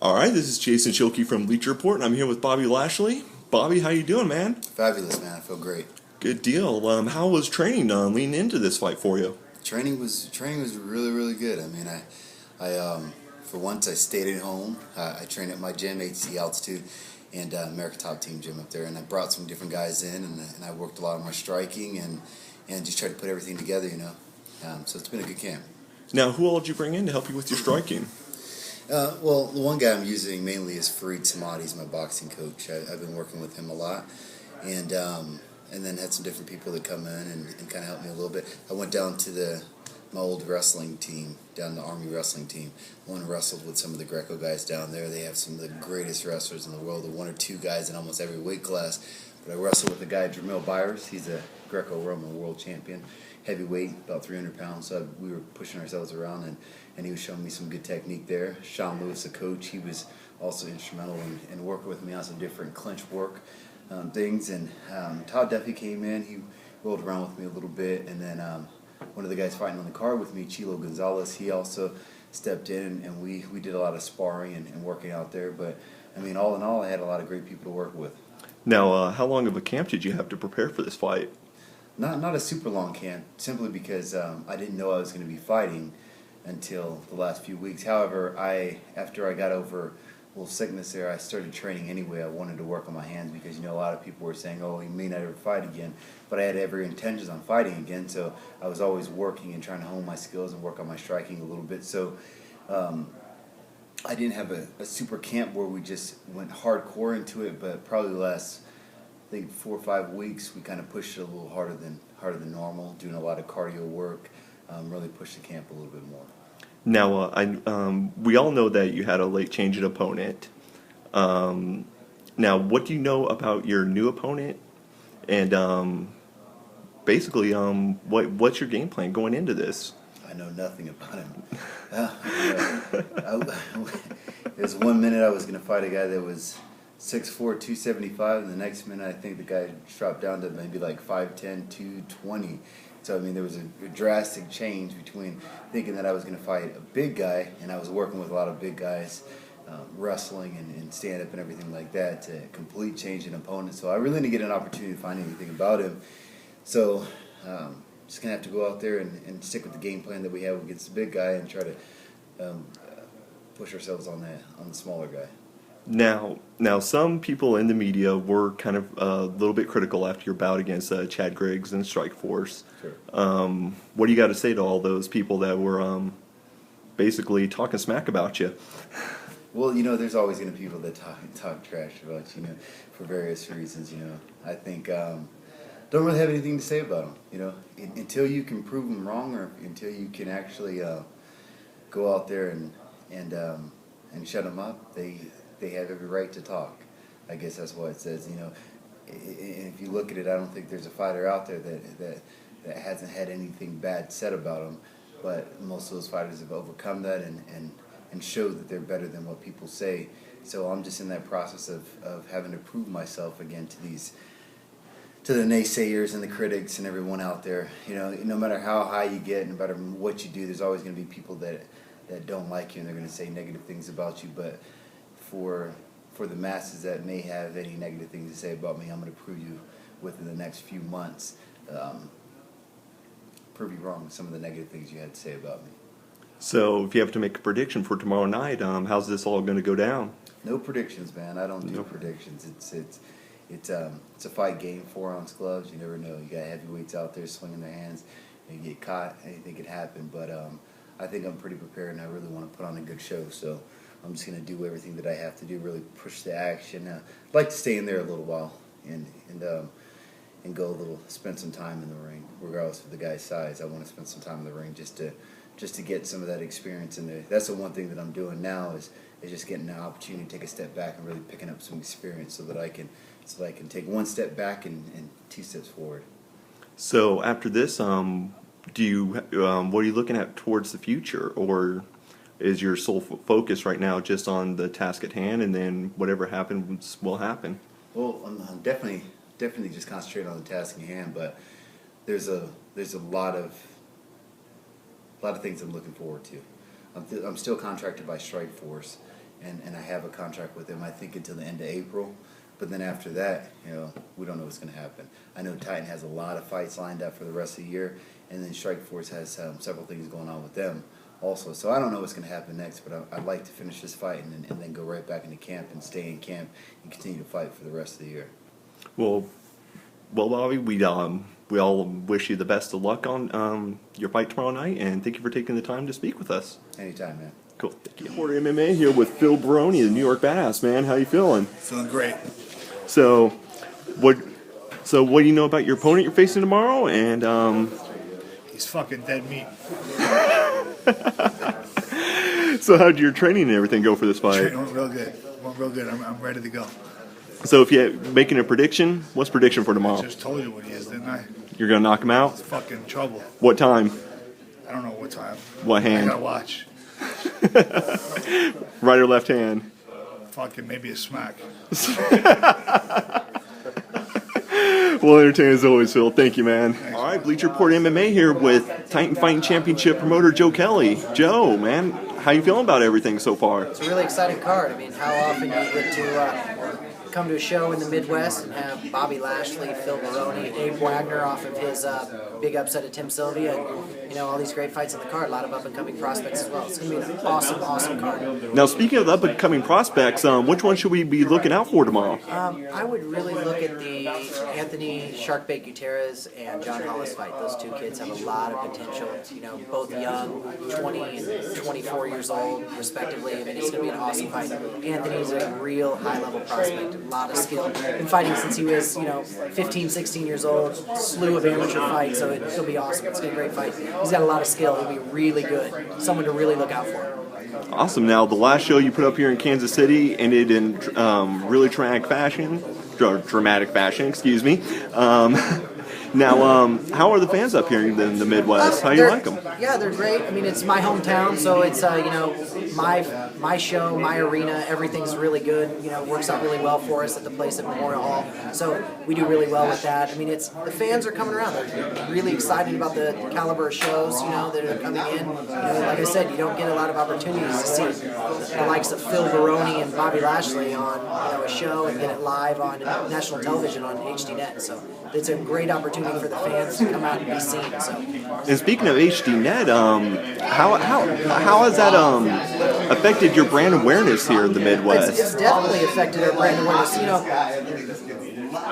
All right, this is Jason Schilke from Bleacher Report, and I'm here with Bobby Lashley. Bobby, how you doing, man? Fabulous, man. I feel great. Good deal. How was training leading into this fight for you? Training was really good. I mean, I for once I stayed at home. I trained at my gym, HC Altitude, and America Top Team gym up there, and I brought some different guys in, and I worked a lot on my striking and just tried to put everything together, you know. So it's been a good camp. Now, who all did you bring in to help you with your striking? Well, the one guy I'm using mainly is Fareed Samadi. He's my boxing coach. I've been working with him a lot, and then had some different people that come in and kind of help me a little bit. I went down to my old wrestling team, down the Army wrestling team. I went and wrestled with some of the Greco guys down there. They have some of the greatest wrestlers in the world. The one or two guys in almost every weight class. But I wrestled with the guy, Jamil Byers. He's a Greco-Roman world champion, heavyweight, about 300 pounds. So we were pushing ourselves around, and he was showing me some good technique there. Sean Lewis, the coach, he was also instrumental in working with me on some different clinch work things. And Todd Duffy came in. He rolled around with me a little bit. And then one of the guys fighting on the card with me, Chilo Gonzalez, he also stepped in, and we did a lot of sparring and working out there. But, I mean, all in all, I had a lot of great people to work with. Now, how long of a camp did you have to prepare for this fight? Not a super long camp, simply because I didn't know I was going to be fighting until the last few weeks. However, after I got over a little sickness there, I started training anyway. I wanted to work on my hands because, you know, a lot of people were saying, oh, he may not ever fight again. But I had every intentions on fighting again, so I was always working and trying to hone my skills and work on my striking a little bit. So I didn't have a super camp where we just went hardcore into it, but probably the last, I think, 4 or 5 weeks, we kind of pushed it a little harder than normal, doing a lot of cardio work, really pushed the camp a little bit more. Now, we all know that you had a late changing opponent. Now, what do you know about your new opponent? And basically, what's your game plan going into this? I know nothing about him. There's 1 minute I was going to fight a guy that was 6'4", 275, and the next minute I think the guy dropped down to maybe like 5'10", 220. So, I mean, there was a drastic change between thinking that I was going to fight a big guy, and I was working with a lot of big guys, wrestling and stand-up and everything like that, to complete change in opponent. So I really didn't get an opportunity to find anything about him. So just going to have to go out there and stick with the game plan that we have against the big guy and try to push ourselves on the smaller guy. Now, some people in the media were kind of a little bit critical after your bout against Chad Griggs and Strikeforce. Sure. What do you got to say to all those people that were basically talking smack about you? Well, you know, there's always going to be people that talk trash about you, know, for various reasons. You know, I think don't really have anything to say about them. You know, until you can prove them wrong, or until you can actually go out there and shut them up, they have every right to talk. I guess that's what it says. You know, and if you look at it, I don't think there's a fighter out there that hasn't had anything bad said about them. But most of those fighters have overcome that and show that they're better than what people say. So I'm just in that process of having to prove myself again to the naysayers and the critics and everyone out there. You know, no matter how high you get, no matter what you do, there's always going to be people that don't like you, and they're going to say negative things about you. But for the masses that may have any negative things to say about me, I'm going to prove you within the next few months, prove you wrong with some of the negative things you had to say about me. So, if you have to make a prediction for tomorrow night, how's this all going to go down? No predictions, man. I don't do predictions. It's a fight game, 4-ounce gloves. You never know. You got heavyweights out there swinging their hands. You get caught. Anything could happen. But I think I'm pretty prepared, and I really want to put on a good show. So I'm just going to do everything that I have to do, really push the action. I'd like to stay in there a little while and go a little, spend some time in the ring, regardless of the guy's size. I want to spend some time in the ring just to get some of that experience in there. That's the one thing that I'm doing now is just getting an opportunity to take a step back and really picking up some experience so that I can take one step back and 2 steps forward. So after this, what are you looking at towards the future, or is your sole focus right now just on the task at hand, and then whatever happens will happen? Well, I'm definitely just concentrating on the task in hand, but there's a lot of things I'm looking forward to. I'm still contracted by Strikeforce, and I have a contract with him, I think, until the end of April. But then after that, we don't know what's going to happen. I know Titan has a lot of fights lined up for the rest of the year, and then Strikeforce has several things going on with them also. So I don't know what's going to happen next, but I'd like to finish this fight and then go right back into camp and stay in camp and continue to fight for the rest of the year. Well, Bobby, we all wish you the best of luck on your fight tomorrow night, and thank you for taking the time to speak with us. Anytime, man. Cool. Thank you. For MMA here with Phil Baroni, the New York Badass, man. How you feeling? Feeling great. So what do you know about your opponent you're facing tomorrow? And He's fucking dead meat. so how'd your training and everything go for this fight? It went real good. I'm ready to go. So if you're making a prediction, what's prediction for I tomorrow? just told you what he is, didn't I? You're gonna knock him out? It's fucking trouble. What time? I don't know what time. What hand? I gotta watch. Right or left hand? Fucking maybe a smack. Well, entertaining as always, Phil. Thank you, man. All right, Bleacher Report MMA here with Titan Fighting Championship promoter Joe Kelley. Joe, man, how you feeling about everything so far? It's a really exciting card. I mean, how often you get to come to a show in the Midwest and have Bobby Lashley, Phil Baroni, Abe Wagner off of his big upset of Tim Sylvia, and all these great fights in the card. A lot of up-and-coming prospects as well. It's going to be an awesome, awesome card. Now, speaking of up-and-coming prospects, which one should we be looking out for tomorrow? I would really look at the Anthony Sharkbait Gutierrez and John Hollis fight. Those two kids have a lot of potential. Both young, 20 and 24 years old, respectively. I mean, it's going to be an awesome fight. Anthony's a real high-level prospect, a lot of skill. Been fighting since he was, 15, 16 years old. Slew of amateur fights, so it'll be awesome. It's going to be a great fight. He's got a lot of skill. He'll be really good. Someone to really look out for. Awesome. Now, the last show you put up here in Kansas City ended in really dramatic fashion, excuse me. Now, how are the fans up here in the Midwest? How do you like them? Yeah, they're great. I mean, it's my hometown, so it's my show, my arena. Everything's really good. Works out really well for us at the place at Memorial Hall. So we do really well with that. I mean, the fans are coming around. They're really excited about the caliber of shows that are coming in. Like I said, you don't get a lot of opportunities to see the likes of Phil Baroni and Bobby Lashley on a show and get it live on national television on HDNet. So it's a great opportunity for the fans to come out and be seen. So. And speaking of HDNet, how has that affected your brand awareness here in the Midwest? It's definitely affected our brand awareness.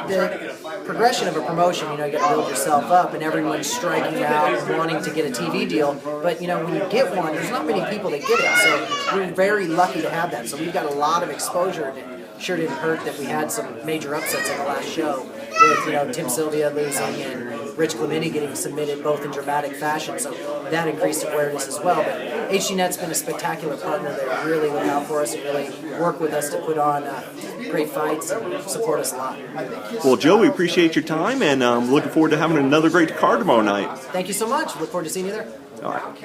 The progression of a promotion, you got to build yourself up, and everyone's striking out and wanting to get a TV deal. But when you get one, there's not many people that get it. So we're very lucky to have that. So we've got a lot of exposure. And it sure didn't hurt that we had some major upsets in the last show with Tim Sylvia losing and Rich Clementi getting submitted both in dramatic fashion. So that increased awareness as well. But HDNet's been a spectacular partner. They really look out for us and really work with us to put on great fights and support us a lot. Well, Joe, we appreciate your time, and looking forward to having another great card tomorrow night. Thank you so much. Look forward to seeing you there. All right.